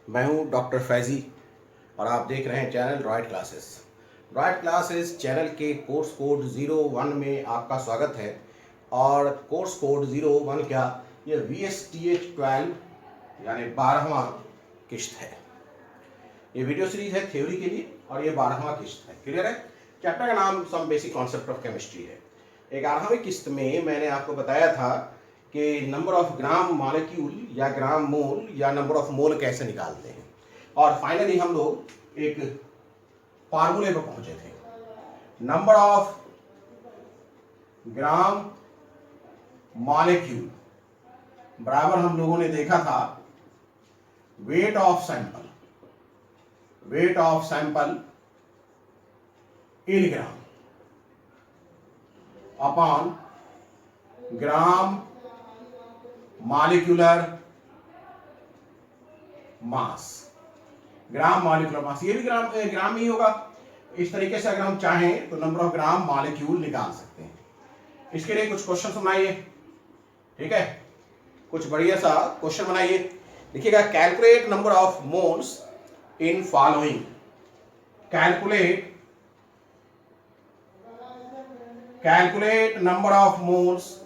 मैं हूं डॉक्टर फैजी और आप देख रहे हैं channel droid classes. Droid classes channel के कोर्स कोड 01 में आपका स्वागत है। और कोर्स कोड 01 क्या, ये VSTH 12 यानी 12वां किस्त है। ये वीडियो सीरीज है थ्योरी के लिए और ये 12वां किस्त है। क्लियर है? चैप्टर का नाम some basic concept of chemistry है। 11वीं किस्त में मैंने आपको बताया था कि नंबर ऑफ ग्राम मॉलिक्यूल या ग्राम मोल या नंबर ऑफ मोल कैसे निकालते हैं। और फाइनली हम लोग एक फार्मूले पर पहुंचे थे। नंबर ऑफ ग्राम मॉलिक्यूल बराबर हम लोगों ने देखा था weight of sample in gram upon gram molecular mass. Gram molecular mass ये भी ग्राम ही होगा। इस तरीके से अगर हम चाहें तो नंबर ऑफ ग्राम मॉलिक्यूल निकाल सकते हैं। इसके लिए कुछ क्वेश्चन सुनाइए, ठीक है? कुछ बढ़िया सा क्वेश्चन बनाइए। देखिएगा, calculate number of moles in following. Calculate number of moles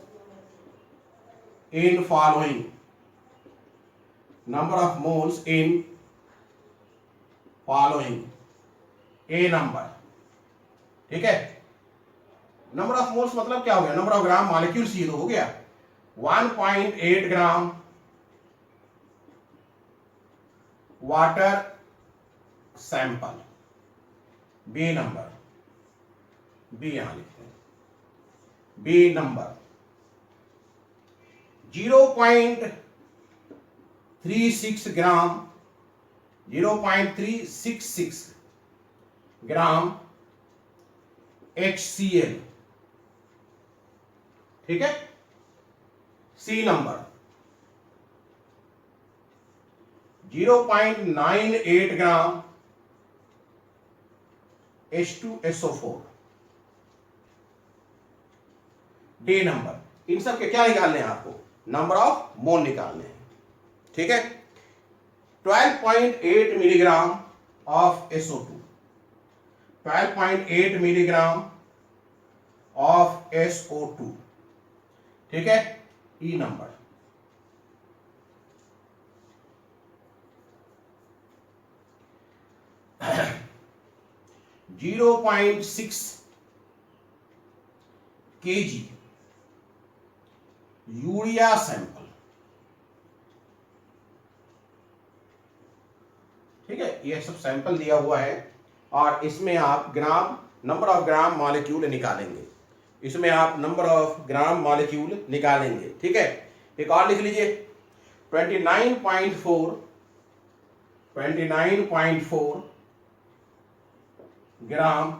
in following. Number of moles in following. A number, ठीक है? नंबर ऑफ मोल्स मतलब क्या हो गया? नंबर ऑफ ग्राम मॉलिक्यूल्स ये तो हो गया 1.8 gram water sample. B number, B यहां लिखते हैं। B number 0.36 gram 0.366 gram HCl, ठीक है? सी नंबर 0.98 ग्राम H2SO4। डी नंबर, इन सब के क्या निकालने हैं आपको? नंबर ऑफ मोल निकालने हैं, ठीक है? 12.8 milligram of SO2, 12.8 milligram of SO2, ठीक है? ई नंबर 0.6 kg यूरिया सैंपल, ठीक है? ये सब सैंपल दिया हुआ है और इसमें आप नंबर ऑफ ग्राम मॉलिक्यूल निकालेंगे। इसमें आप नंबर ऑफ ग्राम मॉलिक्यूल निकालेंगे, ठीक है? एक और लिख लीजिए 29.4 ग्राम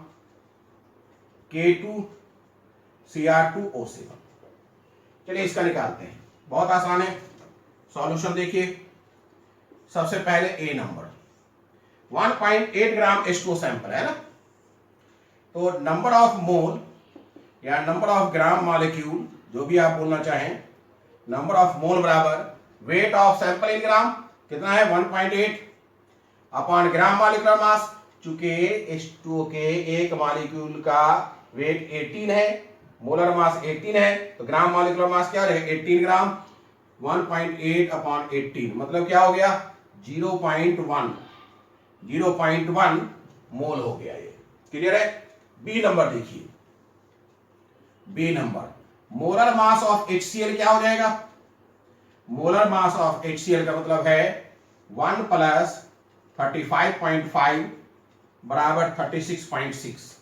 K2Cr2O7। चलिए इसका निकालते हैं, बहुत आसान है। सॉल्यूशन देखिए, सबसे पहले ए नंबर 1.8 ग्राम H2O सैंपल है ना, तो नंबर ऑफ मोल या नंबर ऑफ ग्राम मॉलिक्यूल जो भी आप बोलना चाहें, नंबर ऑफ मोल बराबर वेट ऑफ सैंपल इन ग्राम, कितना है 1.8 अपॉन ग्राम मॉलिक्यूलर मास। चूंकि H2O के एक मॉलिक्यूल का वेट 18 है, मोलर मास 18 है, तो ग्राम मॉलिक्यूलर मास क्या रहेगा 18 ग्राम। 1.8 अपॉन 18 मतलब क्या हो गया 0.1 मोल हो गया। ये क्लियर है? बी नंबर देखिए, B number molar mass of HCl क्या हो जाएगा? मोलर मास ऑफ HCl का मतलब है 1 प्लस 35.5 बराबर 36.6।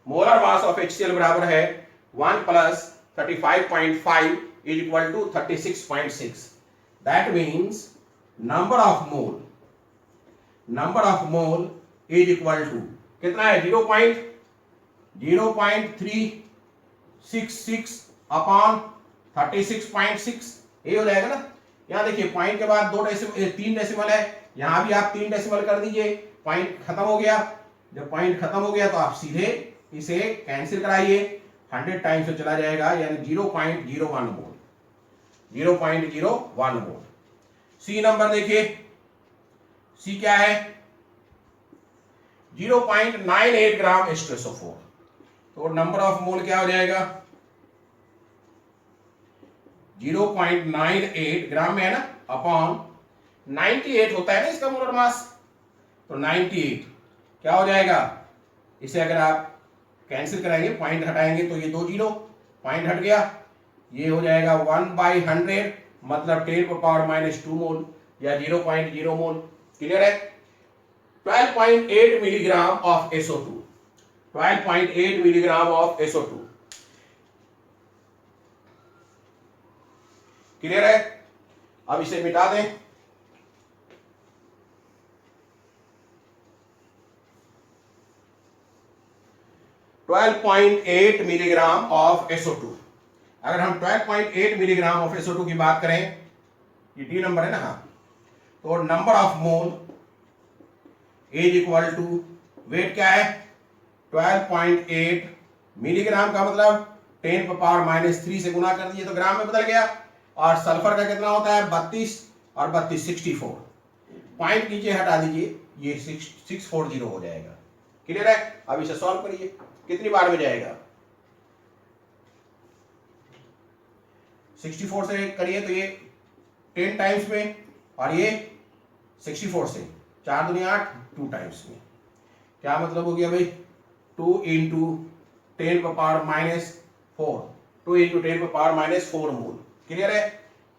मोलर मास ऑफ HCl बराबर है 1 plus 35.5 is equal to 36.6। That means number of mole is equal to कितना है 0.366 अपॉन 36.6। ये हो जाएगा ना। यहाँ देखिए पॉइंट के बाद 3 डेसिमल है, यहाँ भी आप 3 डेसिमल कर दीजिए, पॉइंट खत्म हो गया। जब पॉइंट खत्म हो गया तो आप सीधे इसे कैंसिल कराइए, 100 टाइम से चला जाएगा, यानी 0.01 मोल। सी नंबर देखिए, सी क्या है 0.98 ग्राम H2SO4। तो नंबर ऑफ मोल क्या हो जाएगा 0.98 ग्राम में है ना, अपॉन 98 होता है ना इसका मोलर मास, तो 98 क्या हो जाएगा, इसे अगर आप कैंसिल कराएंगे पॉइंट हटाएंगे तो ये 2 जीरो, पॉइंट हट गया, ये हो जाएगा 1/100 मतलब 10⁻⁻2 मोल या 0.0 मोल। क्लियर है। 12.8 milligram of SO2, 12.8 milligram of SO2। Clear है। अब इसे मिटा दें, .8 मिलीग्राम ऑफ SO2। अगर हम 12.8 मिलीग्राम ऑफ SO2 की बात करें, ये डी नंबर है ना, हाँ, तो number of mole is equal to, weight क्या है 12.8 मिलीग्राम का मतलब 10⁻³ से गुना कर दिए तो ग्राम में बदल गया। और सल्फर का कितना होता है 32 और 32 64, पॉइंट नीचे हटा दीजिए, ये 640 हो जाएगा। क्लियर है। अब इसे सॉल्व करिए, कितनी बार में जाएगा 64 से करिए तो ये 10 टाइम्स में, और ये 64 से 4 दूनी 8 2 टाइम्स में। क्या मतलब हो गया भाई 2 इंटू 10⁻⁻4, 2 इंटू 10⁻⁻4 मोल। क्लियर है।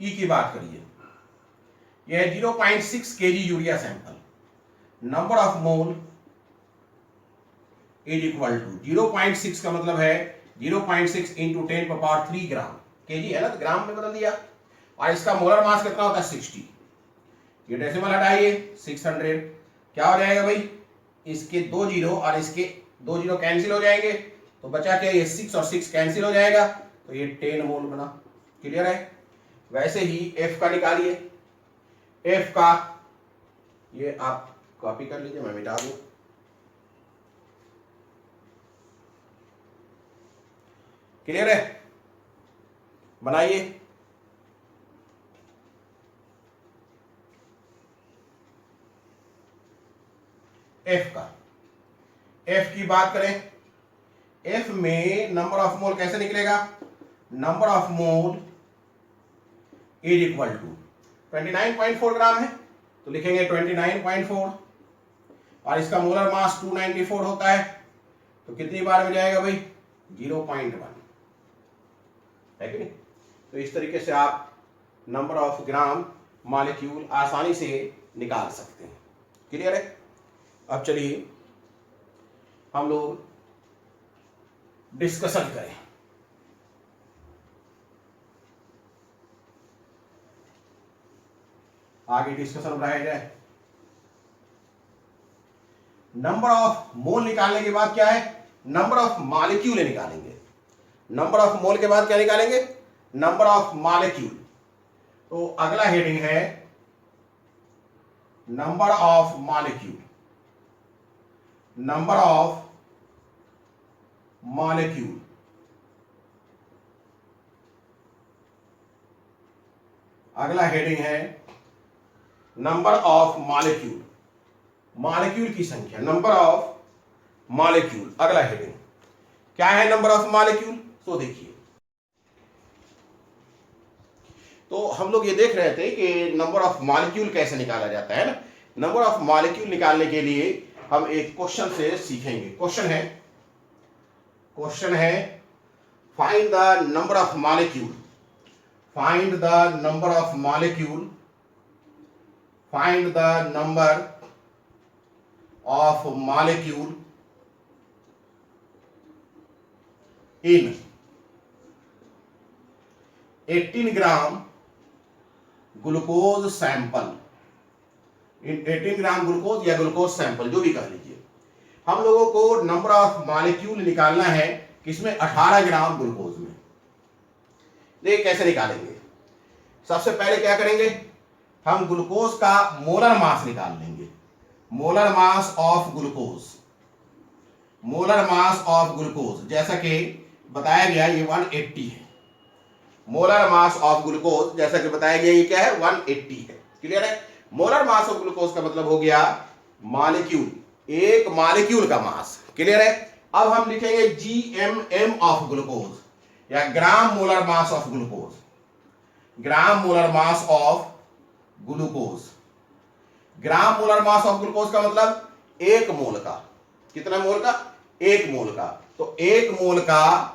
ई की बात करिए, यह है 0.6 kg urea sample, number of mole is equal to 0.6 का मतलब है 0.6 इंटू 10⁻³ ग्राम, केजी है ना तो ग्राम में बदल दिया। और इसका मोलर मास कितना होता है 60, ये डेसिमल हटाइए 600, क्या हो जाएगा भाई, इसके 2 जीरो और इसके 2 जीरो कैंसिल हो जाएंगे, तो बचा क्या, ये 6 और 6 कैंसिल हो जाएगा, तो ये 10 मोल बना। क्लियर है। वैसे ही एफ का निकालिए, एफ का ये आप कॉपी कर लीजिए, मैं मिटा दूं। क्लियर है, बनाइए। एफ का, एफ की बात करें, एफ में नंबर ऑफ मोल कैसे निकलेगा, number of mole is equal to 29.4 gram है तो लिखेंगे 29.4, और इसका मोलर मास 294 होता है, तो कितनी बार में जाएगा भाई 0.1 है कि नहीं। तो इस तरीके से आप नंबर ऑफ ग्राम मॉलिक्यूल आसानी से निकाल सकते हैं। क्लियर है। अब चलिए हम लोग डिस्कशन करें। आगे डिस्कशन बढ़ाया जाए। नंबर ऑफ मोल निकालने के बाद क्या है, नंबर ऑफ मॉलिक्यूल निकालेंगे। नंबर ऑफ मोल के बाद क्या निकालेंगे, नंबर ऑफ मॉलिक्यूल। तो अगला हेडिंग है number of molecule, number of molecule. अगला हेडिंग है नंबर ऑफ मॉलिक्यूल, मॉलिक्यूल की संख्या, नंबर ऑफ मॉलिक्यूल। अगला हेडिंग क्या है, नंबर ऑफ मॉलिक्यूल। तो देखिए, तो हम लोग ये देख रहे थे कि नंबर ऑफ मॉलिक्यूल कैसे निकाला जाता है ना। नंबर ऑफ मॉलिक्यूल निकालने के लिए हम एक क्वेश्चन से सीखेंगे। क्वेश्चन है find the number of molecule, find the number of molecule, find the number of molecule in 18 gram glucose sample, in 18 gram glucose या ग्लूकोज सैंपल जो भी कह लीजिए। हम लोगों को नंबर ऑफ मॉलिक्यूल निकालना है किसमें, 18 ग्राम ग्लूकोज में। देखिए कैसे निकालेंगे। सबसे पहले क्या करेंगे, हम ग्लूकोज का मोलर मास निकाल लेंगे, molar mass of glucose, molar mass of glucose जैसा कि बताया गया ये 180 है। मोलर मास ऑफ ग्लूकोज जैसा कि बताया गया ये क्या है 180 है। क्लियर है? मोलर मास ऑफ ग्लूकोज का मतलब हो गया मॉलिक्यूल, एक मॉलिक्यूल का मास। क्लियर है? अब हम लिखेंगे GMM ऑफ ग्लूकोज या ग्राम molar mass of glucose, gram molar mass of glucose. Gram molar mass of glucose का मतलब एक मोल का, कितना मोल का? एक मोल का। तो एक मोल का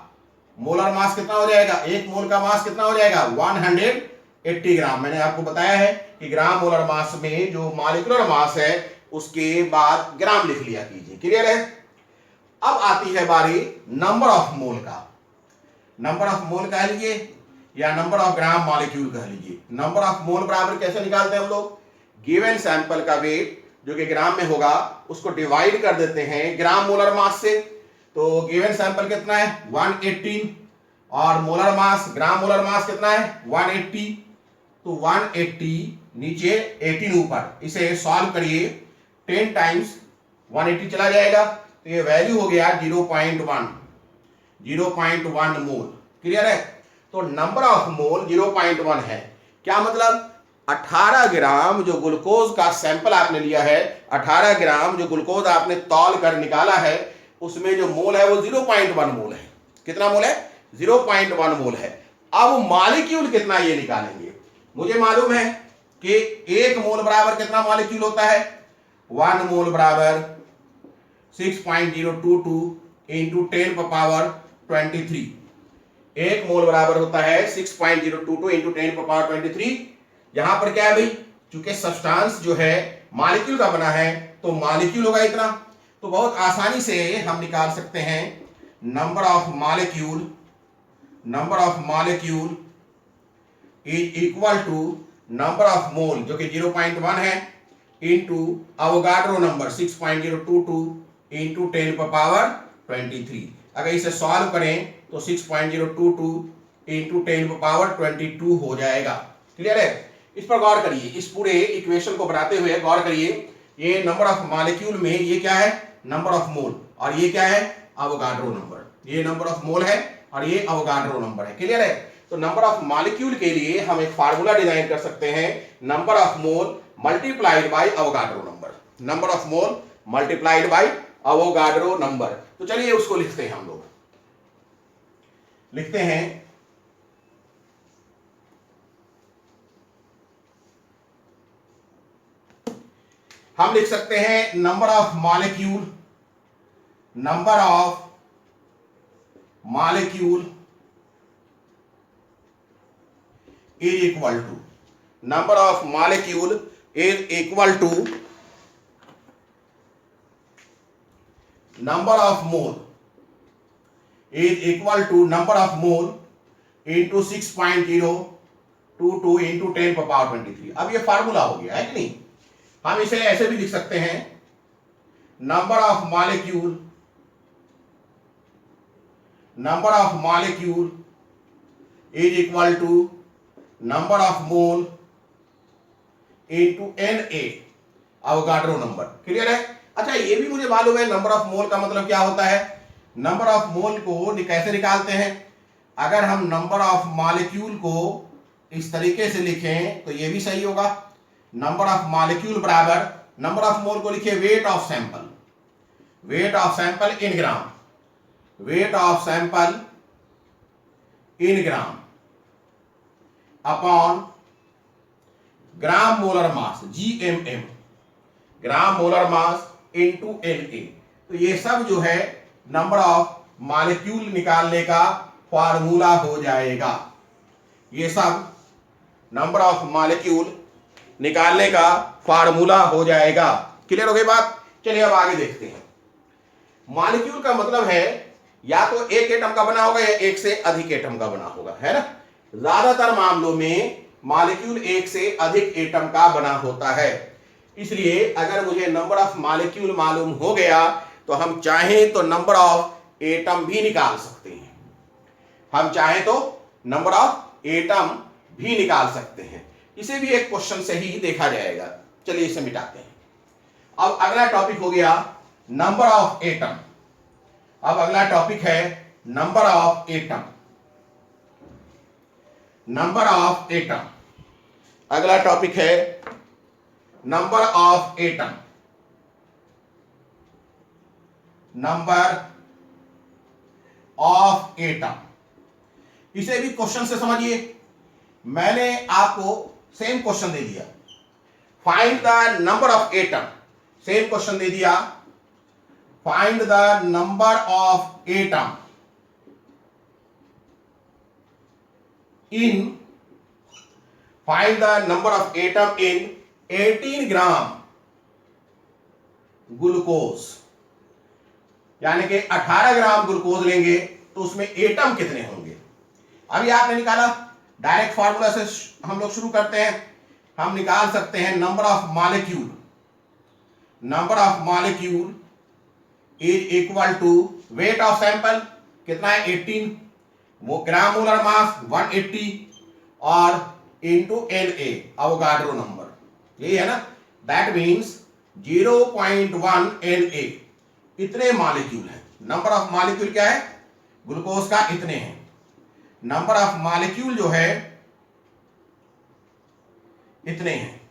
मोलर मास कितना हो जाएगा? एक मोल का मास कितना हो जाएगा? 180 ग्राम। मैंने आपको बताया है कि ग्राम मोलर मास में जो मॉलिक्यूलर मास है उसके बाद ग्राम लिख लिया कीजिए। क्लियर है? अब आती है बारी नंबर ऑफ मोल का। नंबर ऑफ मोल कह लीजिए या नंबर ऑफ ग्राम मॉलिक्यूल कह लीजिए। नंबर ऑफ मोल बराबर कैसे निकालते हैं हम लोग? गिवन सैंपल का वेट जो कि ग्राम में होगा उसको डिवाइड कर देते हैं ग्राम मोलर मास से। तो गिवन सैंपल कितना है? 118 और मोलर मास, ग्राम मोलर मास कितना है? 180। तो 180 नीचे 18 ऊपर, इसे सॉल्व करिए 10 टाइम्स 180 चला जाएगा तो ये वैल्यू हो गया 0.1 मोल। क्लियर है? तो नंबर ऑफ मोल 0.1 है। क्या मतलब? 18 ग्राम जो ग्लूकोज का सैंपल आपने लिया है, 18 ग्राम जो ग्लूकोज आपने तौल कर निकाला है, उसमें जो मोल है वो 0.1 मोल है। कितना मोल है? 0.1 मोल है। अब मॉलिक्यूल कितना ये निकालेंगे। मुझे मालूम है कि एक मोल बराबर कितना मॉलिक्यूल होता है? 1 मोल बराबर 6.022 इंटू 10 पावर 23। एक मोल बराबर होता है 6.022 इंटू 10 पावर 23। यहां पर क्या है भाई? चूंकि सब्सटेंस जो है मॉलिक्यूल का बना है तो मॉलिक्यूल होगा इतना। तो बहुत आसानी से हम निकाल सकते हैं number of molecule, number of molecule is equal to number of mole जो कि 0.1 है into Avogadro number 6.022 into 10 power 23। अगर इसे सॉल्व करें तो 6.022 इंटू 10 पावर 22 हो जाएगा। क्लियर है? इस पर गौर करिए, इस पूरे इक्वेशन को बनाते हुए गौर करिए। ये नंबर ऑफ मॉलिक्यूल में ये क्या है? नंबर ऑफ मोल। और ये क्या है? Avogadro number. ये नंबर ऑफ मोल है और ये अवोगाड्रो नंबर है। क्लियर है? तो नंबर ऑफ मॉलिक्यूल के लिए हम एक फार्मूला डिजाइन कर सकते हैं, number of mole multiplied by Avogadro number. Number of mole multiplied by Avogadro number. तो चलिए उसको लिखते हैं। हम लोग लिखते हैं हम लिख सकते हैं number of molecule, number of molecule is equal to, number of molecule is equal to number of mole is equal to number of mole into 6.022 into 10 power 23। अब ये फार्मूला हो गया है कि नहीं? हम इसे ऐसे भी लिख सकते हैं, number of molecule, number of molecule is equal to number of mole into Na Avogadro number. Clear है? अच्छा, ये भी मुझे मालूम है नंबर ऑफ मोल का मतलब क्या होता है। नंबर ऑफ मोल को कैसे निकालते हैं? अगर हम नंबर ऑफ मॉलिक्यूल को इस तरीके से लिखें तो ये भी सही होगा। नंबर ऑफ मॉलिक्यूल बराबर नंबर ऑफ मोल को लिखिए wait of sample, wait of sample in gram, wait of sample in gram upon gram molar mass GMM, gram molar mass into Na। तो ये सब जो है नंबर ऑफ मॉलिक्यूल निकालने का फार्मूला हो जाएगा। ये सब नंबर ऑफ मॉलिक्यूल निकालने का फार्मूला हो जाएगा। क्लियर हो गई बात? चलिए अब आगे देखते हैं। मॉलिक्यूल का मतलब है या तो एक एटम का बना होगा या एक से अधिक एटम का बना होगा, है ना? ज्यादातर मामलों में मॉलिक्यूल एक से अधिक एटम का बना होता है। इसलिए अगर मुझे नंबर ऑफ मॉलिक्यूल मालूम हो गया तो हम चाहें तो नंबर ऑफ एटम भी निकाल सकते हैं। हम चाहें तो नंबर ऑफ एटम भी निकाल सकते हैं। इसे भी एक क्वेश्चन से ही देखा जाएगा। चलिए इसे मिटाते हैं। अब अगला टॉपिक हो गया नंबर ऑफ एटम। अब अगला टॉपिक है number of atom, number of atom. अगला टॉपिक है number of atom, number of atom. इसे भी क्वेश्चन से समझिए। मैंने आपको सेम क्वेश्चन दे दिया, find the number of atom. Same question दे दिया, find the number of atom in find the number of atom in 18 gram glucose, यानी कि 18 ग्राम ग्लूकोज लेंगे तो उसमें एटम कितने होंगे। अभी आपने निकाला, डायरेक्ट फार्मूला से हम लोग शुरू करते हैं। हम निकाल सकते हैं number of molecule, number of molecule is equal to weight of sample, कितना है 18, वो ग्राम मोलर मास 180 और इनटू Na अवोगाड्रो नंबर, यही है ना। दैट मींस 0.1 Na, इतने मॉलिक्यूल हैं। नंबर ऑफ मॉलिक्यूल क्या है ग्लूकोज का, इतने हैं। नंबर ऑफ मॉलिक्यूल जो है इतने हैं,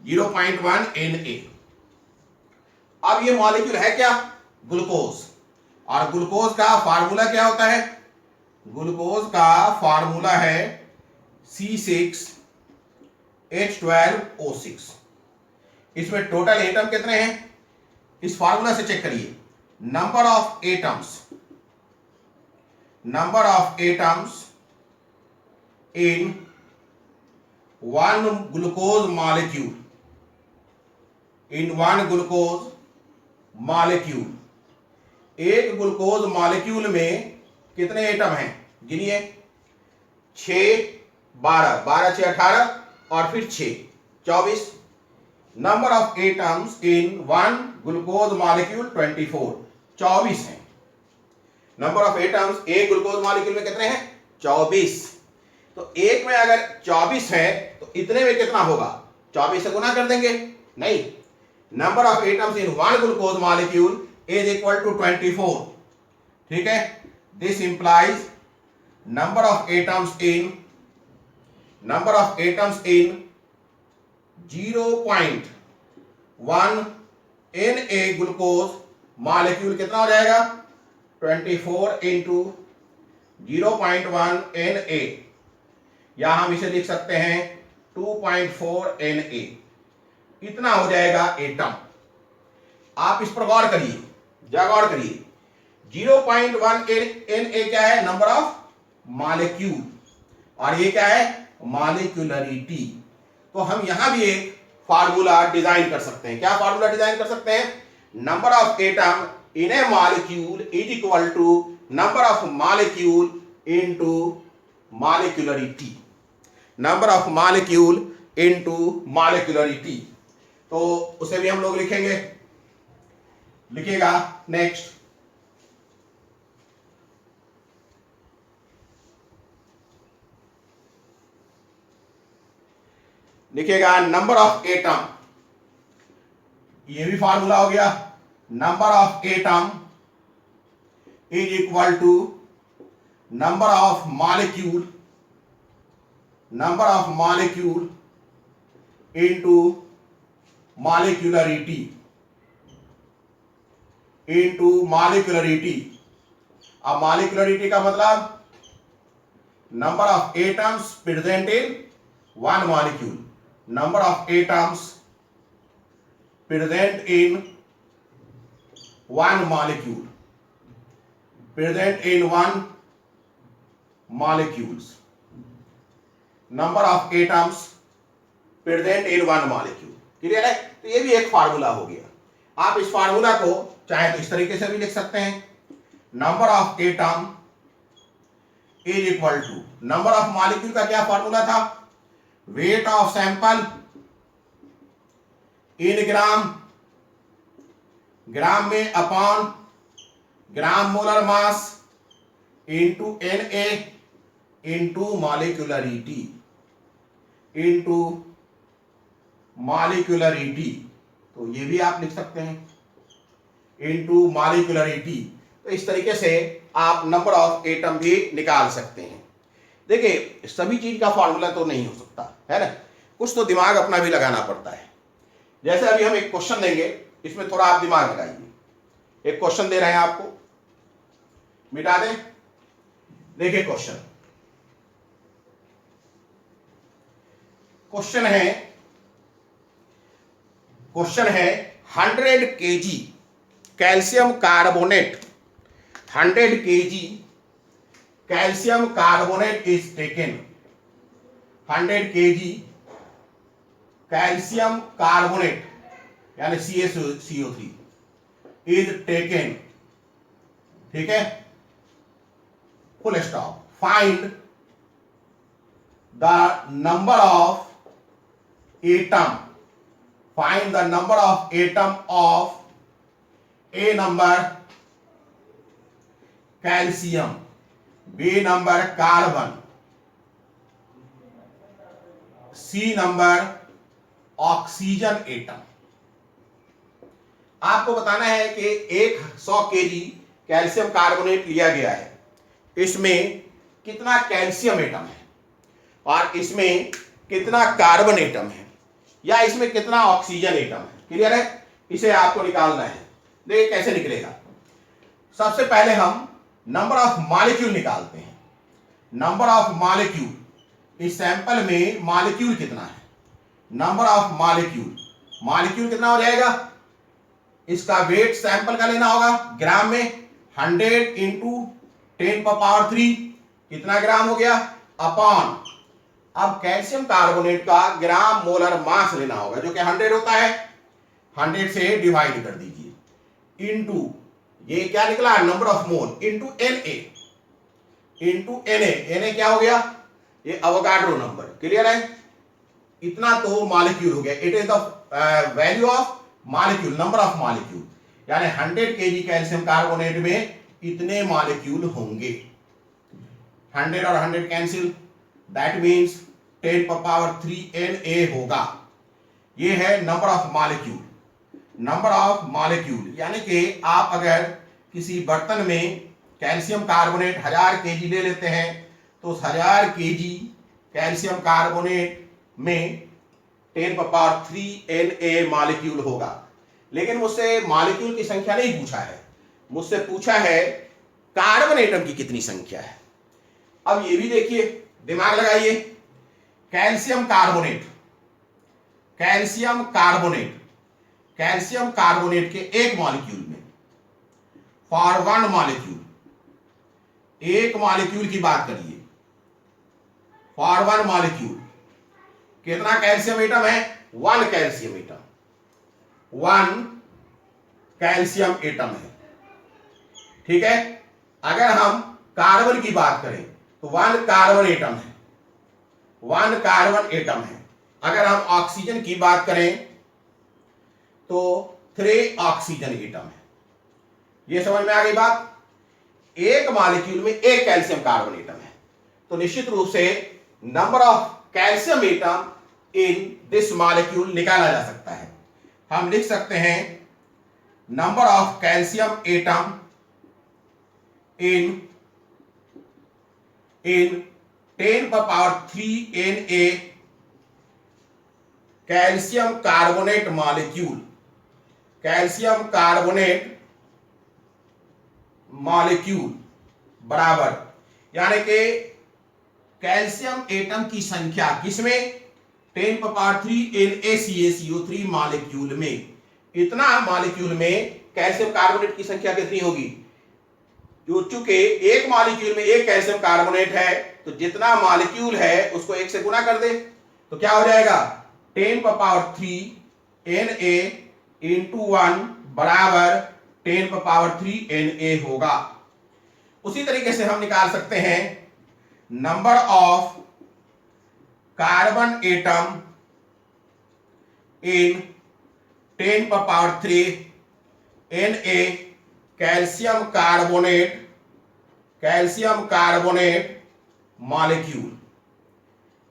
0.1 Na। अब ये मॉलिक्यूल है क्या, ग्लूकोज, और ग्लूकोज का फार्मूला क्या होता है, ग्लूकोज का फार्मूला है C6H12O6। इसमें टोटल एटम कितने हैं, इस फार्मूला से चेक करिए। Number of atoms, number of atoms in one glucose molecule, in one glucose molecule, एक ग्लूकोज मॉलिक्यूल में कितने एटम हैं, गिनिए। 6, 12, 12 6 18 और फिर 6 24। Number of atoms in one glucose molecule 24, 24 हैं। नंबर ऑफ एटम्स एक ग्लूकोज मॉलिक्यूल में कितने हैं, 24। तो एक में अगर 24 है तो इतने में कितना होगा, 24 से गुना कर देंगे, नहीं। Number of atoms in one glucose molecule is equal to 24, ठीक है। This implies number of atoms in 0.1 Na glucose molecule कितना हो जाएगा, 24 इंटू 0.1 Na, या हम इसे लिख सकते हैं 2.4 Na, इतना हो जाएगा एटम। आप इस पर गौर करिए, गौर करिए। 0.1 Na क्या है, नंबर ऑफ मॉलिक्यूल, और ये क्या है, मॉलिक्यूलरिटी। तो हम यहां भी एक फार्मूला डिजाइन कर सकते हैं। क्या फार्मूला डिजाइन कर सकते हैं, number of atom in a molecule is equal to number of molecule into molecularity, number of molecule into molecularity. तो उसे भी हम लोग लिखेंगे, लिखिएगा। नेक्स्ट लिखिएगा नंबर ऑफ एटम, ये भी फार्मूला हो गया। Number of atom is equal to number of molecule, number of molecule into molecularity, into molecularity. अब मॉलिक्यूलरिटी का मतलब number of atoms present in one molecule, number of atoms present in one molecule, present in one molecules, number of atoms present in one molecule। Clear है। तो ये भी एक formula हो गया। आप इस फार्मूला को चाहे तो इस तरीके से भी लिख सकते हैं, number of atom is equal to, number of molecule का क्या फार्मूला था, weight of sample in gram, gram में upon gram molar mass into Na into molecularity, into molecularity. तो ये भी आप लिख सकते हैं, इनटू मॉलिक्यूलरिटी। तो इस तरीके से आप नंबर ऑफ एटम भी निकाल सकते हैं। देखिए, सभी चीज का फॉर्मूला तो नहीं हो सकता है ना, कुछ तो दिमाग अपना भी लगाना पड़ता है। जैसे अभी हम एक क्वेश्चन देंगे, इसमें थोड़ा आप दिमाग लगाइए। एक क्वेश्चन दे रहे हैं आपको, मिटा दें। देखिए क्वेश्चन है 100 kg calcium carbonate, 100 kg calcium carbonate is taken, 100 kg calcium carbonate यानी CaCO3 इज टेकन, ठीक है, full stop. Find the number of atom, find the number of atom of A number calcium, B number carbon, C number oxygen atom. आपको बताना है कि 100 kg calcium carbonate लिया गया है, इसमें कितना कैल्शियम एटम है और इसमें कितना कार्बन एटम है या इसमें कितना ऑक्सीजन एटम है। क्लियर है? इसे आपको निकालना है। देखिए कैसे निकलेगा। सबसे पहले हम नंबर ऑफ मॉलिक्यूल निकालते हैं। नंबर ऑफ मॉलिक्यूल, इस सैंपल में मॉलिक्यूल कितना है, नंबर ऑफ मॉलिक्यूल, मॉलिक्यूल कितना हो जाएगा, इसका वेट सैंपल का लेना होगा ग्राम में, 100 इंटू 10⁻³ कितना ग्राम हो गया, अपॉन, अब कैल्शियम कार्बोनेट का ग्राम मोलर मास लेना होगा जो कि 100 होता है, 100 से डिवाइड कर दीजिए, इंटू ये क्या निकला number of mole, into Na, into Na क्या हो गया, ये अवोगाड्रो नंबर। क्लियर है? इतना तो मॉलिक्यूल हो गया। It is the value of molecule, number of molecule, यानी 100 kg कैल्शियम कार्बोनेट में इतने मॉलिक्यूल होंगे। 100 और 100 कैंसिल, दैट मींस 10⁻³ Na होगा। ये है number of molecule. Number of molecule यानी कि आप अगर किसी बर्तन में कैल्शियम कार्बोनेट 1000 kg ले लेते हैं तो उस 1000 kg कैल्शियम कार्बोनेट में 10⁻³ Na मॉलिक्यूल होगा। लेकिन मुझसे मॉलिक्यूल की संख्या नहीं पूछा है, मुझसे पूछा है कार्बन एटम की कितनी संख्या है। अब ये भी देखिए, दिमाग लगाइए। Calcium carbonate, calcium carbonate, calcium carbonate के एक मॉलिक्यूल में, फॉर वन मॉलिक्यूल, एक मॉलिक्यूल की बात करिए, फॉर वन मॉलिक्यूल कितना कैल्शियम एटम है, 1 कैल्शियम एटम, 1 कैल्शियम एटम है। ठीक है? अगर हम कार्बन की बात करें तो 1 कार्बन एटम है, 1 कार्बन एटम है। अगर हम ऑक्सीजन की बात करें तो 3 ऑक्सीजन एटम है। यह समझ में आ गई बात? एक मॉलिक्यूल में एक कैल्शियम कार्बन एटम है, तो निश्चित रूप से number of calcium atom in this molecule निकाला जा सकता है। हम लिख सकते हैं number of calcium atom in 10⁻³ Na calcium carbonate molecule, calcium carbonate molecule बराबर, यानी कि कैल्शियम एटम की संख्या किसमें, 10⁻³ NaCaCO3 मॉलिक्यूल में। इतना मॉलिक्यूल में कैल्शियम कार्बोनेट की संख्या कितनी होगी, जो चूंकि एक मॉलिक्यूल में एक कैल्शियम कार्बोनेट है तो जितना मॉलिक्यूल है उसको 1 से गुना कर दे तो क्या हो जाएगा, 10⁻³ Na इंटू 1 बराबर 10⁻³ Na होगा। उसी तरीके से हम निकाल सकते हैं number of carbon atom in 10⁻³ Na calcium carbonate, calcium carbonate molecule,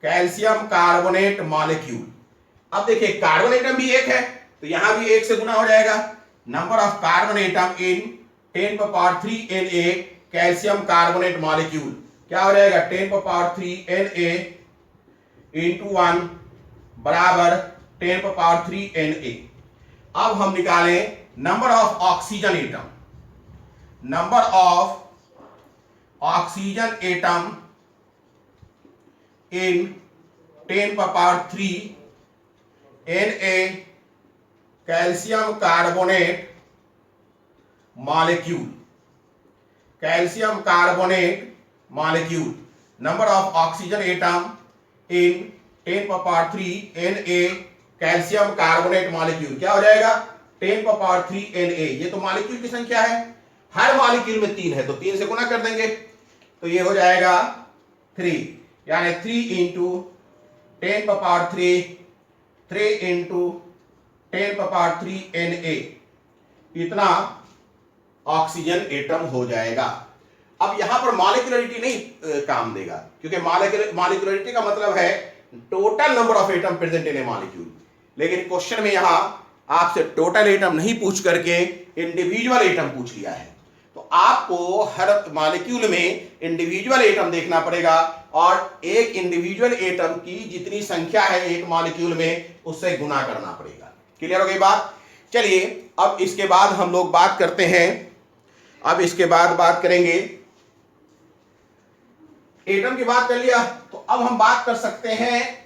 calcium carbonate molecule. अब देखिए कार्बन एटम भी एक है तो यहां भी 1 से गुना हो जाएगा। Number of carbon atom in 10⁻³ Na calcium carbonate molecule क्या हो जाएगा, 10⁻³ Na इंटू 1 बराबर 10⁻³ Na। अब हम निकालें number of oxygen atom, number of oxygen atom in 10⁻³ Na calcium carbonate molecule, calcium carbonate molecule, number of oxygen atom in 10⁻³ Na calcium carbonate molecule. क्या हो जाएगा? 10⁻³ Na। ये तो मॉलिक्यूल की संख्या है, हर मॉलिक्यूल में 3 है तो 3 से गुना कर देंगे तो ये हो जाएगा 3, यानी 3 इंटू 10⁻³ 3 इंटू 10⁻³ Na, इतना ऑक्सीजन एटम हो जाएगा। अब यहां पर मॉलिक्यूलरिटी नहीं काम देगा, क्योंकि मॉलिक्यूलरिटी का मतलब है total number of atom present in a molecule, लेकिन क्वेश्चन में यहां आपसे टोटल एटम नहीं पूछ करके इंडिविजुअल एटम पूछ लिया है, तो आपको हर मॉलिक्यूल में इंडिविजुअल एटम देखना पड़ेगा और एक इंडिविजुअल एटम की जितनी संख्या है एक मॉलिक्यूल में उससे गुना करना पड़ेगा। क्लियर हो गई बात? चलिए अब इसके बाद हम लोग बात करते हैं, अब इसके बाद बात करेंगे, एटम की बात कर लिया तो अब हम बात कर सकते हैं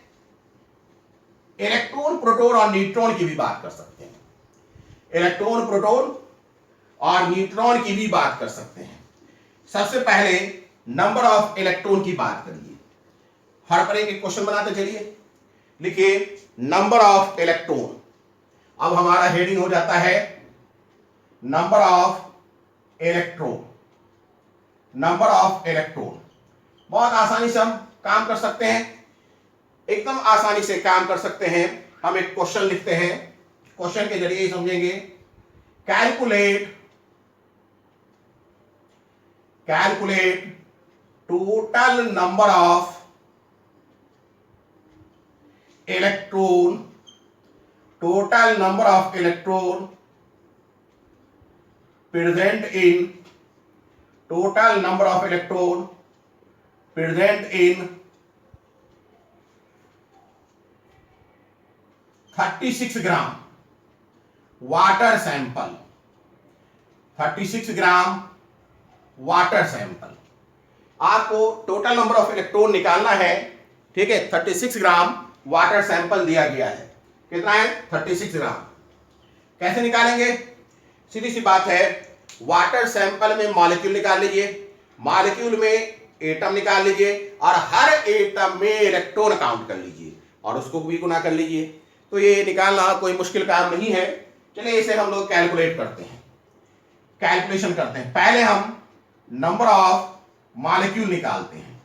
इलेक्ट्रॉन, प्रोटॉन और न्यूट्रॉन की भी बात कर सकते हैं। इलेक्ट्रॉन, प्रोटॉन और न्यूट्रॉन की भी बात कर सकते हैं। सबसे पहले नंबर ऑफ इलेक्ट्रॉन की बात करिए, हर पर एक क्वेश्चन बनाते चलिए। लिखिए नंबर ऑफ इलेक्ट्रॉन, अब हमारा हेडिंग हो जाता है number of electron, number of electron. बहुत आसानी से हम काम कर सकते हैं, एकदम आसानी से काम कर सकते हैं। हम एक क्वेश्चन लिखते हैं, क्वेश्चन के जरिए ही समझेंगे। Calculate total number of electron, total number of electron present in, total number of electron present in 36 gram water sample, 36 gram water sample. आपको टोटल नंबर ऑफ इलेक्ट्रॉन निकालना है, ठीक है। 36 ग्राम वाटर सैंपल दिया गया है, कितना है? 36 ग्राम। कैसे निकालेंगे? सीधी सी बात है, वाटर सैंपल में मॉलिक्यूल निकाल लीजिए, मॉलिक्यूल में एटम निकाल लीजिए और हर एटम में इलेक्ट्रॉन काउंट कर लीजिए और उसको भी गुना कर लीजिए। तो ये निकालना कोई मुश्किल काम नहीं है। चलिए इसे हम लोग कैलकुलेट करते हैं, कैलकुलेशन करते हैं। पहले हम नंबर ऑफ मॉलिक्यूल निकालते हैं,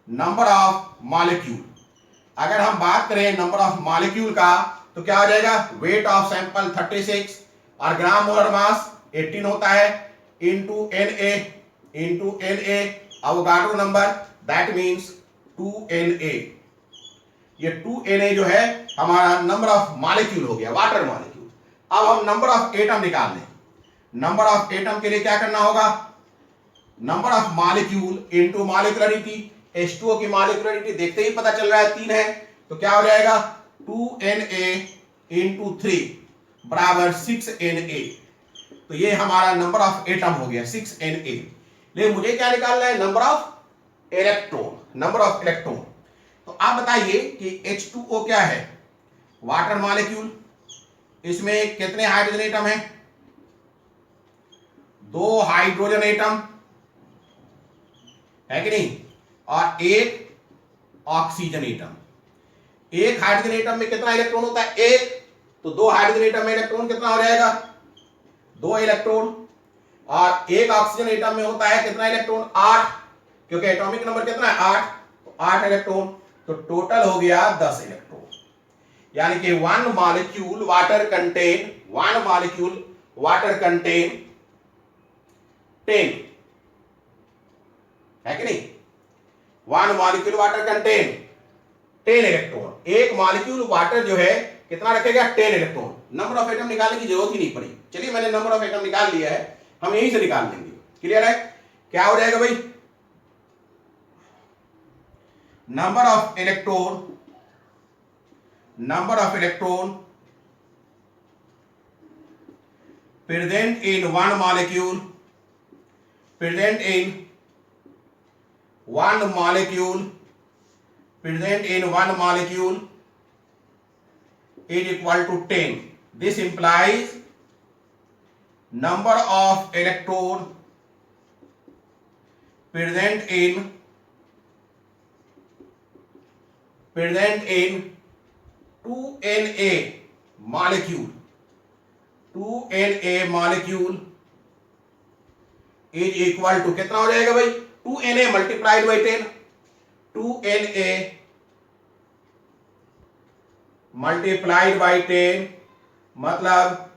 नंबर ऑफ मॉलिक्यूल। अगर हम बात करें नंबर ऑफ मॉलिक्यूल का तो क्या हो जाएगा? वेट ऑफ सैंपल 36 और ग्राम मोलर मास 18 होता है, into Na Avogadro number, that means 2Na। ये 2Na जो है हमारा नंबर ऑफ मॉलिक्यूल हो गया, वाटर मॉलिक्यूल। अब हम नंबर ऑफ एटम निकाल लें। नंबर ऑफ एटम के लिए क्या करना होगा? Number of molecule into molecularity. H2O की मॉलिक्यूलरिटी देखते ही पता चल रहा है 3 है, तो क्या हो जाएगा? 2Na इंटू 3 बराबर 6Na। तो ये हमारा नंबर ऑफ एटम हो गया 6Na। लेकिन मुझे क्या निकालना है? Number of electron, number of electron. तो आप बताइए कि H2O क्या है? Water molecule. इसमें कितने हाइड्रोजन एटम है? 2 हाइड्रोजन एटम है कि नहीं, और 1 ऑक्सीजन एटम। एक हाइड्रोजन एटम में कितना इलेक्ट्रॉन होता है? 1। तो 2 हाइड्रोजन एटम में इलेक्ट्रॉन कितना हो जाएगा? 2 इलेक्ट्रॉन। और 1 ऑक्सीजन एटम में होता है कितना इलेक्ट्रॉन? 8, क्योंकि एटॉमिक नंबर कितना है? 8। तो 8 इलेक्ट्रॉन, तो टोटल हो गया 10 इलेक्ट्रॉन। यानी कि 1 molecule water contain, 1 molecule water contain 10, है कि नहीं? 1 मॉलिक्यूल वाटर कंटेन 10 इलेक्ट्रॉन। एक मॉलिक्यूल वाटर जो है कितना रखेगा? 10 इलेक्ट्रॉन। नंबर ऑफ एटम निकालने की जरूरत ही नहीं पड़ी। चलिए मैंने नंबर ऑफ एटम निकाल लिया है, हम यहीं से निकाल लेंगे। क्लियर है? क्या हो जाएगा भाई? Number of electron number of electron present in one molecule, present in one molecule, present in one molecule is equal to 10. This implies number of electron present in 2Na molecule, 2Na molecule is equal to कितना हो जाएगा भाई, 2Na multiplied by 10, 2Na multiplied by 10 मतलब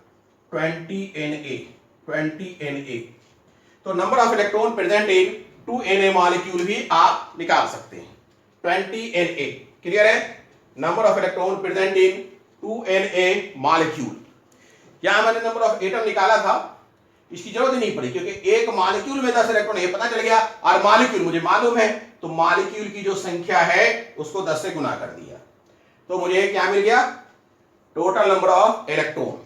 20Na, 20Na। तो number of electron present in 2Na molecule भी आप निकाल सकते हैं, 20Na। क्लियर है? Number of electron present in 2Na molecule. यहां मैंने नंबर ऑफ एटम निकाला था, इसकी जरूरत ही नहीं पड़ी क्योंकि एक मॉलिक्यूल में 10 इलेक्ट्रॉन, ये पता चल गया, और मॉलिक्यूल मुझे मालूम है, तो मॉलिक्यूल की जो संख्या है उसको 10 से गुना कर दिया, तो मुझे क्या मिल गया, टोटल नंबर ऑफ इलेक्ट्रॉन।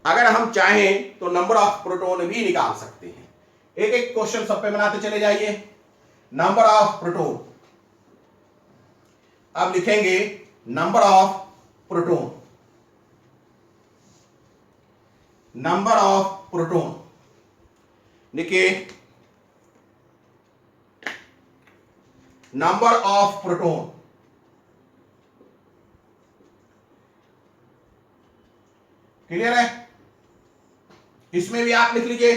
अगर हम चाहें तो नंबर ऑफ प्रोटॉन भी निकाल सकते हैं। एक एक क्वेश्चन सब पे बनाते चले जाइए। नंबर ऑफ प्रोटॉन, अब लिखेंगे number of proton, number of proton लिखिए, नंबर ऑफ प्रोटॉन। क्लियर है? इसमें भी आप लिख लीजिए,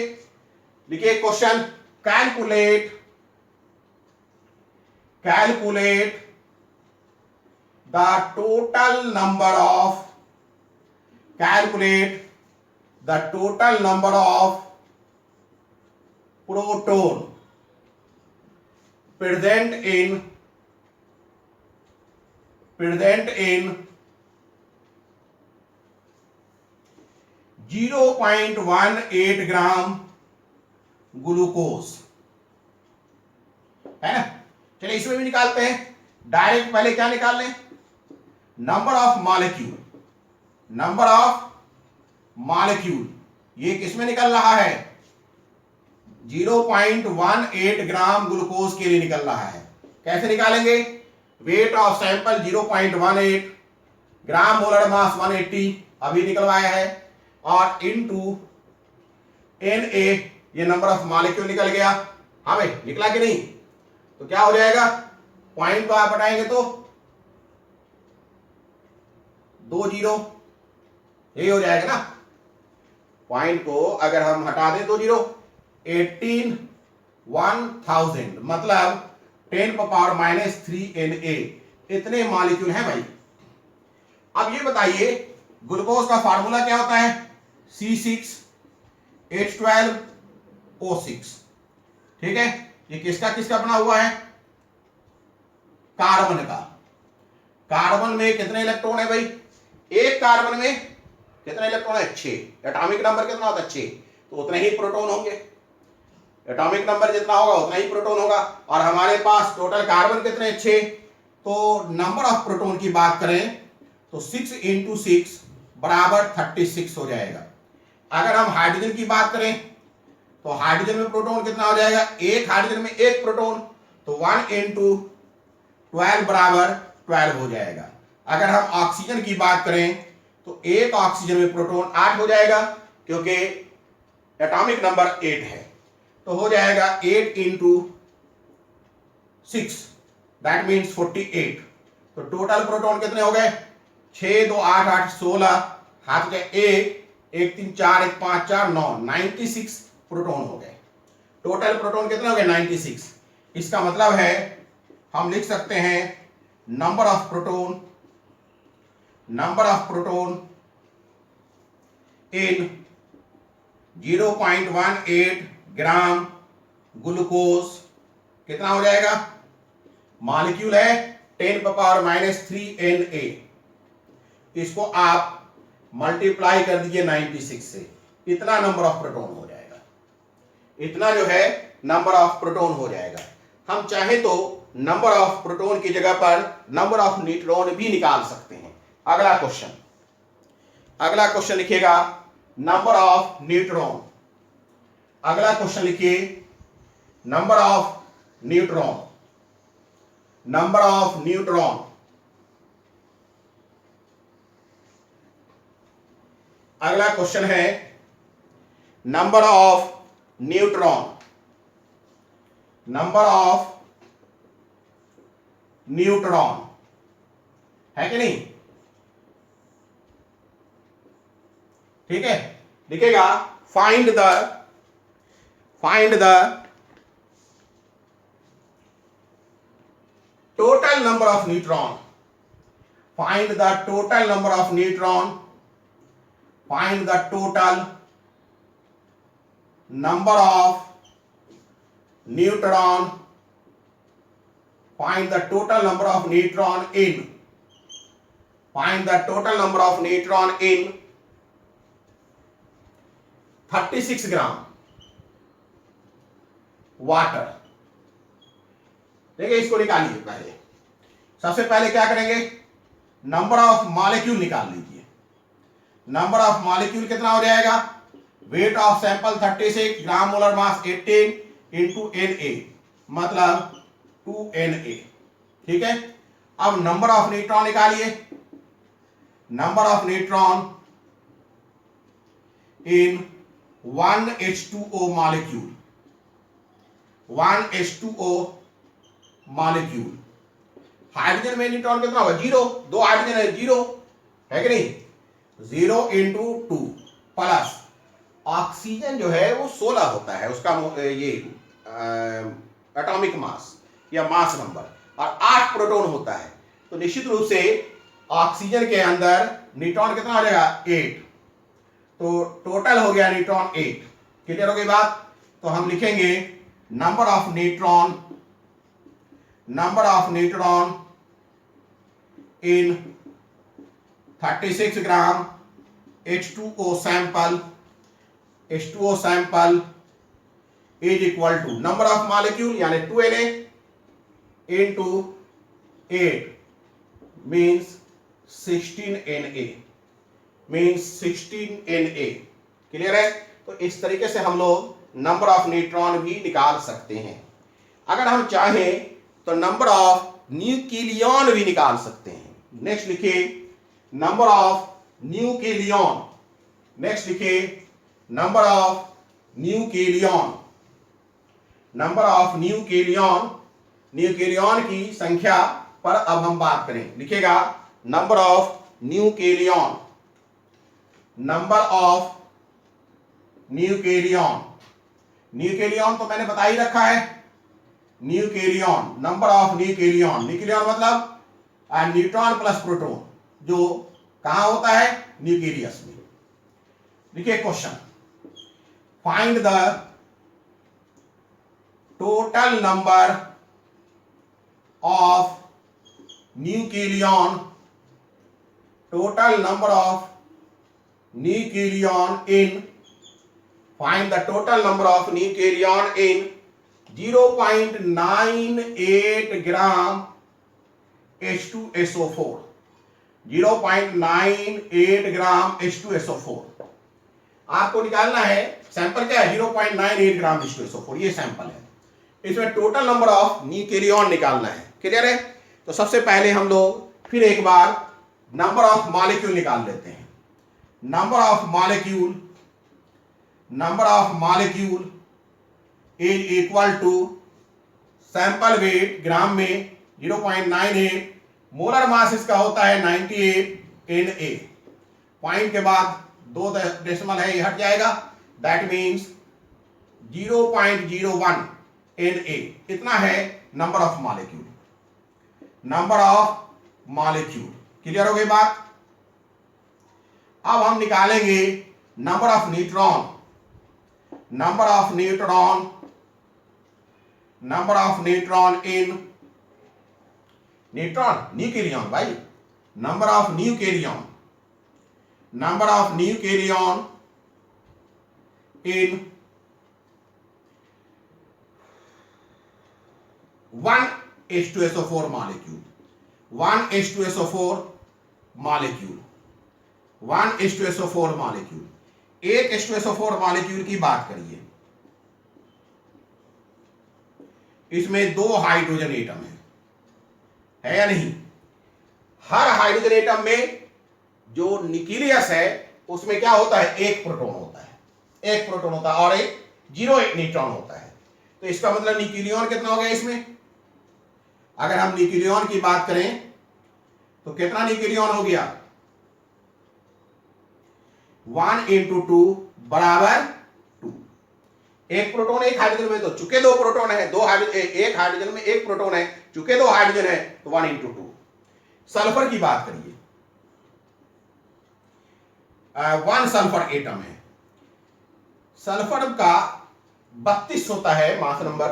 लिखिए question, calculate the total number of, calculate the total number of proton present in 0.18 gram glucose, है ना। चलिए इसमें भी निकालते हैं। डायरेक्ट पहले क्या निकाल लें, number of molecule, number of molecule, ये किसमें निकल रहा है, 0.18 ग्राम ग्लूकोज के लिए निकल रहा है। कैसे निकालेंगे, wait of sample 0.18, gram molar मास 180 अभी निकलवाया है, और इनटू Na, ये नंबर ऑफ मॉलिक्यूल निकल गया। हाँ भाई, निकला कि नहीं? तो क्या हो जाएगा, पॉइंट को आप हटाएंगे तो 2 जीरो, यही हो जाएगा ना। पॉइंट को अगर हम हटा दें 2 जीरो, 18,1000 मतलब 10⁻³ Na, इतने मॉलिक्यूल हैं भाई। अब ये बताइए ग्लूकोज का फार्मूला क्या होता है, C6H12O6, ठीक है। ये किसका किसका बना हुआ है, कार्बन का। कार्बन में कितने इलेक्ट्रॉन है भाई, एक कार्बन में कितने इलेक्ट्रॉन है, 6। एटॉमिक नंबर कितना होता है, 6, तो उतने ही प्रोटॉन होंगे। एटॉमिक नंबर जितना होगा उतना ही प्रोटॉन होगा, और हमारे पास टोटल कार्बन कितने, 6। तो नंबर ऑफ प्रोटॉन की बात करें तो 6 × 6 बराबर 36 हो जाएगा। अगर हम हाइड्रोजन की बात करें तो हाइड्रोजन में प्रोटॉन कितना हो जाएगा, एक हाइड्रोजन में एक प्रोटॉन, तो 1 × 12 बराबर 12 हो जाएगा। अगर हम ऑक्सीजन की बात करें तो एक ऑक्सीजन में प्रोटॉन 8 हो जाएगा, क्योंकि एटॉमिक नंबर 8 है, तो हो जाएगा 8 × 6 दैट मीन्स 48। तो टोटल प्रोटॉन कितने हो गए, 6 2 8 8 16, हाथ के 1 1 3 4 1 5 4 9, 96 प्रोटॉन हो गए। टोटल प्रोटॉन कितने हो गए, 96। इसका मतलब है हम लिख सकते हैं number of proton in 0.18 gram glucose कितना हो जाएगा, मॉलिक्यूल है 10⁻³ Na, इसको आप मल्टीप्लाई कर दीजिए 96 से, इतना नंबर ऑफ प्रोटॉन हो जाएगा, इतना जो है नंबर ऑफ प्रोटॉन हो जाएगा। हम चाहे तो नंबर ऑफ प्रोटॉन की जगह पर नंबर ऑफ न्यूट्रॉन भी निकाल सकते हैं। अगला क्वेश्चन, अगला क्वेश्चन लिखिएगा नंबर ऑफ न्यूट्रॉन। अगला क्वेश्चन लिखिए number of neutron, number of neutron. अगला क्वेश्चन है number of neutron, number of neutron, है कि नहीं? ठीक है, लिखेगा find the total number of neutron, find the total number of neutron, find the total number of neutron, find the total number of neutron in, find the total number of neutron in 36 gram water. देखिए इसको निकालिए। पहले सबसे पहले क्या करेंगे, number of molecule निकाल लीजिए। नंबर ऑफ मॉलिक्यूल कितना हो जाएगा, wait of sample 36, gram molar mass 18 into Na, मतलब 2Na। ठीक है, अब नंबर ऑफ न्यूट्रॉन निकालिए। Number of neutron in 1H2O molecule, 1H2O molecule. Hydrogen में न्यूट्रॉन कितना होगा, 0, 2 हाइड्रोजन है, 0 है कि नहीं, 0 इंटू 2 प्लस ऑक्सीजन जो है वो 16 होता है उसका ये एटॉमिक मास या मास नंबर, और 8 प्रोटॉन होता है। तो निश्चित रूप से ऑक्सीजन के अंदर न्यूट्रॉन कितना हो जाएगा, 8। तो टोटल हो गया न्यूट्रॉन 8। क्लियर हो गई बात? तो हम लिखेंगे number of neutron, number of neutron in 36 gram H2O sample, H2O sample is equal to number of molecule यानी 2Na into 8 means 16Na, means 16Na। Clear है? तो इस तरीके से हम लोग नंबर ऑफ न्यूट्रॉन भी निकाल सकते हैं। अगर हम चाहें तो नंबर ऑफ न्यूक्लियॉन भी निकाल सकते हैं। नेक्स्ट लिखिए नंबर ऑफ न्यूक्लियॉन, नेक्स्ट लिखिए number of nucleon, number of nucleon. Nucleon की संख्या पर अब हम बात करें। लिखेगा number of nucleon, number of nucleon. Nucleon तो मैंने बता ही रखा है, nucleon, number of nucleon. Nucleon मतलब न्यूट्रॉन प्लस प्रोटॉन, जो कहां होता है, न्यूक्लियस में। देखिए question, find the total number of nucleon, total number of nucleon in, find the total number of nucleon in 0.98 ग्राम H2SO4, 0.98 ग्राम H2SO4 आपको निकालना है। सैंपल क्या है, 0.98 ग्राम H2SO4, ये सैंपल है। इसमें टोटल नंबर ऑफ न्यूक्लियॉन निकालना है। क्लियर है? तो सबसे पहले हम लोग फिर एक बार नंबर ऑफ मॉलिक्यूल निकाल लेते हैं। Number of molecule, number of molecule is equal to sample weight gram में 0.98, मोलर मास इसका होता है 98 Na। पॉइंट के बाद 2 डेसिमल है, ये हट जाएगा, दैट मीन्स 0.01 Na। इतना है number of molecule, number of molecule. Clear हो गई बात? अब हम निकालेंगे number of neutron, number of neutron, number of neutron in neutron, nucleon भाई, number of nucleon, number of nucleon in 1H2SO4 molecule, 1H2SO4 molecule, 1:4 molecule. 1:4 molecule की बात करिए, इसमें 2 हाइड्रोजन एटम है या नहीं? हर हाइड्रोजन एटम में जो न्यूक्लियस है उसमें क्या होता है? एक प्रोटॉन होता है, एक प्रोटॉन होता है और एक 0 न्यूट्रॉन होता है। तो इसका मतलब न्यूक्लियन कितना हो गया इसमें? अगर हम न्यूक्लियन की बात करें तो कितना न्यूक्लियन हो गया? 1 × 2 बराबर 2। एक प्रोटॉन एक हाइड्रोजन में, तो चूंकि 2 प्रोटॉन है, एक हाइड्रोजन में एक प्रोटॉन है, चूंकि 2 हाइड्रोजन है तो 1 × 2। सल्फर की बात करिए, 1 सल्फर एटम है। सल्फर का 32 होता है मास नंबर।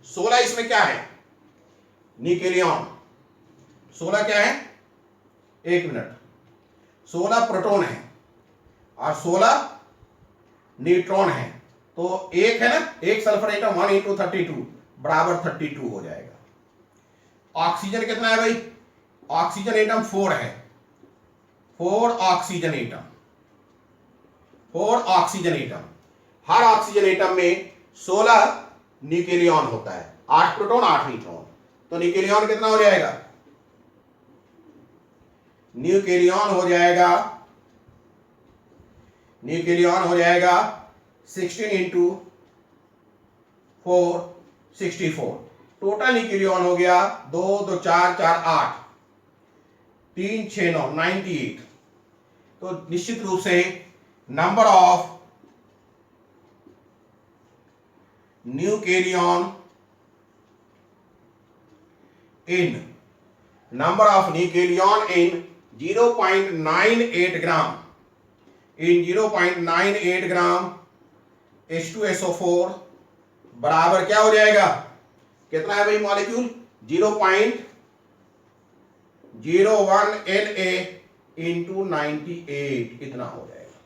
16 इसमें क्या है? न्यूक्लियन। 16 क्या है? 1 मिनट। 16 प्रोटॉन है और 16 न्यूट्रॉन है। तो एक है ना, एक सल्फर एटम 1 × 32 बराबर 32 हो जाएगा। ऑक्सीजन कितना है भाई? ऑक्सीजन एटम 4 है। 4 ऑक्सीजन एटम, 4 ऑक्सीजन एटम। हर ऑक्सीजन एटम में 16 न्यूक्लियन होता है, 8 प्रोटॉन 8 न्यूट्रॉन। तो न्यूक्लियन कितना हो जाएगा? न्यूक्लियन हो जाएगा 16 × 4 64। टोटल न्यूक्लियन हो गया 2 2 4 4 8 3 6 9 98। तो निश्चित रूप से नंबर ऑफ न्यूक्लियन इन 0.98 ग्राम इन 0.98 ग्राम H2SO4 बराबर क्या हो जाएगा? कितना है भाई मॉलिक्यूल? 0.01 Na इंटू 98, इतना हो जाएगा।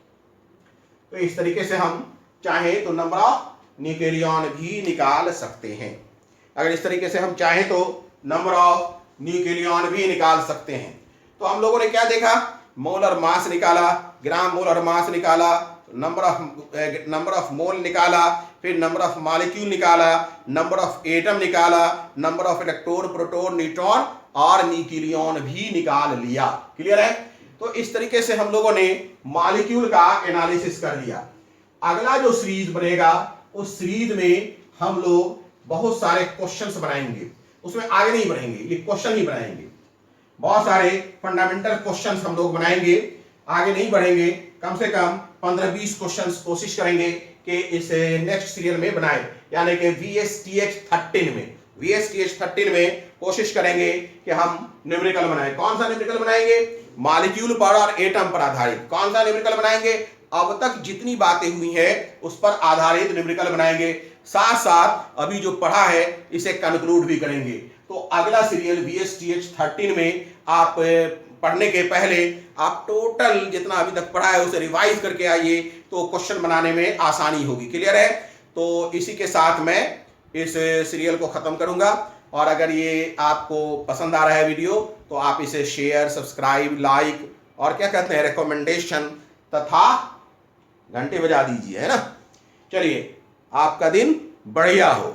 तो इस तरीके से हम चाहे तो नंबर ऑफ न्यूक्लियन भी निकाल सकते हैं। अगर इस तरीके से हम चाहें तो नंबर ऑफ न्यूक्लियन भी निकाल सकते हैं। तो हम लोगों ने क्या देखा? मोलर मास निकाला, ग्राम मोलर मास निकाला, नंबर ऑफ मोल निकाला, फिर नंबर ऑफ मॉलिक्यूल निकाला, नंबर ऑफ एटम निकाला, number of electron proton neutron और न्यूक्लियन भी निकाल लिया। क्लियर है? तो इस तरीके से हम लोगों ने मॉलिक्यूल का एनालिसिस कर लिया। अगला जो सीरीज बनेगा उस सीरीज में हम लोग बहुत सारे क्वेश्चंस बनाएंगे, उसमें आगे नहीं बढ़ेंगे, ये क्वेश्चन ही बनाएंगे। बहुत सारे फंडामेंटल क्वेश्चंस हम लोग बनाएंगे, आगे नहीं बढ़ेंगे। कम से कम 15-20 क्वेश्चंस कोशिश करेंगे कि इस नेक्स्ट सीरियल में बनाए, यानी कि VSTH 13 में कोशिश करेंगे कि हम न्यूमेरिकल बनाएं। कौन सा न्यूमेरिकल बनाएंगे? मॉलिक्यूल पर और एटम पर आधारित। कौन सा न्यूमेरिकल बनाएंगे? अब तक जितनी बातें हुई हैं उस पर आधारित न्यूमेरिकल बनाएंगे। साथ साथ अभी जो पढ़ा है इसे कंक्लूड भी करेंगे। तो अगला सीरियल VSTH 13 में आप पढ़ने के पहले आप टोटल जितना अभी तक पढ़ा है उसे रिवाइज करके आइए, तो क्वेश्चन बनाने में आसानी होगी। क्लियर है? तो इसी के साथ मैं इस सीरियल को खत्म करूंगा। और अगर ये आपको पसंद आ रहा है वीडियो तो आप इसे शेयर, सब्सक्राइब, लाइक और क्या कहते हैं रिकमेंडेशन तथा घंटे बजा दीजिए, है ना। चलिए, आपका दिन बढ़िया हो।